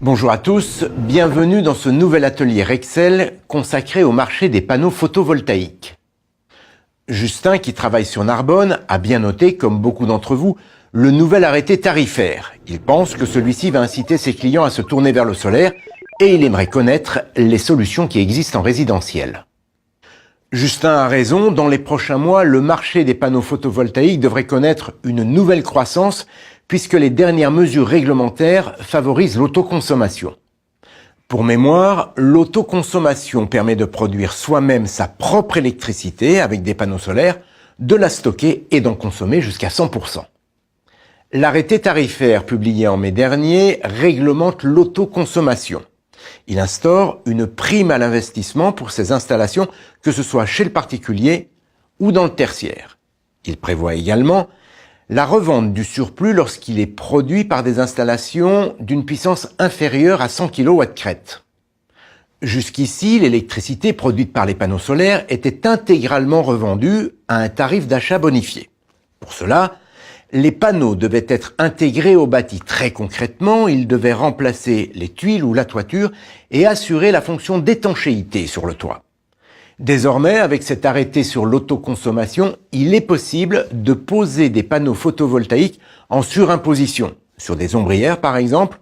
Bonjour à tous, bienvenue dans ce nouvel atelier Rexel consacré au marché des panneaux photovoltaïques. Justin, qui travaille sur Narbonne, a bien noté, comme beaucoup d'entre vous, le nouvel arrêté tarifaire. Il pense que celui-ci va inciter ses clients à se tourner vers le solaire et il aimerait connaître les solutions qui existent en résidentiel. Justin a raison, dans les prochains mois, le marché des panneaux photovoltaïques devrait connaître une nouvelle croissance puisque les dernières mesures réglementaires favorisent l'autoconsommation. Pour mémoire, l'autoconsommation permet de produire soi-même sa propre électricité avec des panneaux solaires, de la stocker et d'en consommer jusqu'à 100%. L'arrêté tarifaire publié en mai dernier réglemente l'autoconsommation. Il instaure une prime à l'investissement pour ces installations, que ce soit chez le particulier ou dans le tertiaire. Il prévoit également la revente du surplus lorsqu'il est produit par des installations d'une puissance inférieure à 100 kW crête. Jusqu'ici, l'électricité produite par les panneaux solaires était intégralement revendue à un tarif d'achat bonifié. Pour cela, les panneaux devaient être intégrés au bâti. Très concrètement, ils devaient remplacer les tuiles ou la toiture et assurer la fonction d'étanchéité sur le toit. Désormais, avec cet arrêté sur l'autoconsommation, il est possible de poser des panneaux photovoltaïques en surimposition, sur des ombrières par exemple,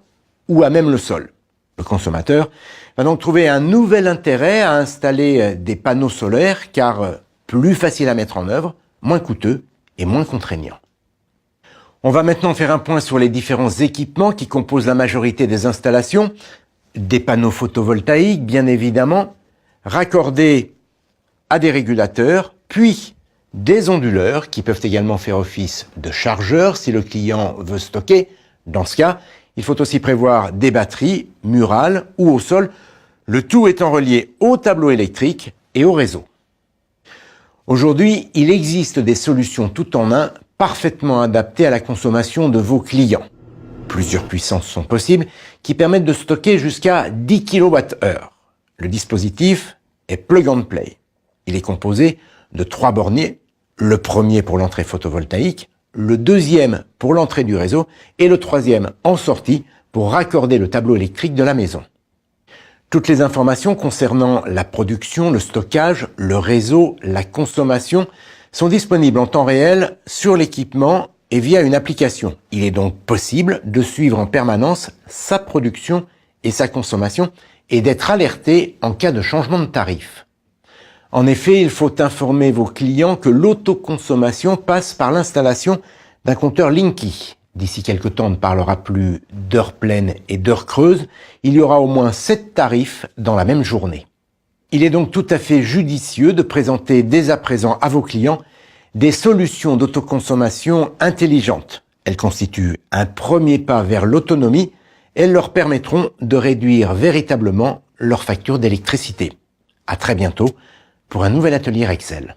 ou à même le sol. Le consommateur va donc trouver un nouvel intérêt à installer des panneaux solaires car plus facile à mettre en œuvre, moins coûteux et moins contraignant. On va maintenant faire un point sur les différents équipements qui composent la majorité des installations. Des panneaux photovoltaïques, bien évidemment, raccordés à des régulateurs, puis des onduleurs qui peuvent également faire office de chargeurs si le client veut stocker. Dans ce cas, il faut aussi prévoir des batteries murales ou au sol, le tout étant relié au tableau électrique et au réseau. Aujourd'hui, il existe des solutions tout en un parfaitement adaptées à la consommation de vos clients. Plusieurs puissances sont possibles qui permettent de stocker jusqu'à 10 kWh. Le dispositif est plug and play. Il est composé de 3 borniers, le premier pour l'entrée photovoltaïque, le deuxième pour l'entrée du réseau et le troisième en sortie pour raccorder le tableau électrique de la maison. Toutes les informations concernant la production, le stockage, le réseau, la consommation sont disponibles en temps réel sur l'équipement et via une application. Il est donc possible de suivre en permanence sa production et sa consommation et d'être alerté en cas de changement de tarif. En effet, il faut informer vos clients que l'autoconsommation passe par l'installation d'un compteur Linky. D'ici quelques temps, on ne parlera plus d'heures pleines et d'heures creuses. Il y aura au moins 7 tarifs dans la même journée. Il est donc tout à fait judicieux de présenter dès à présent à vos clients des solutions d'autoconsommation intelligentes. Elles constituent un premier pas vers l'autonomie et elles leur permettront de réduire véritablement leur facture d'électricité. À très bientôt pour un nouvel atelier Rexel.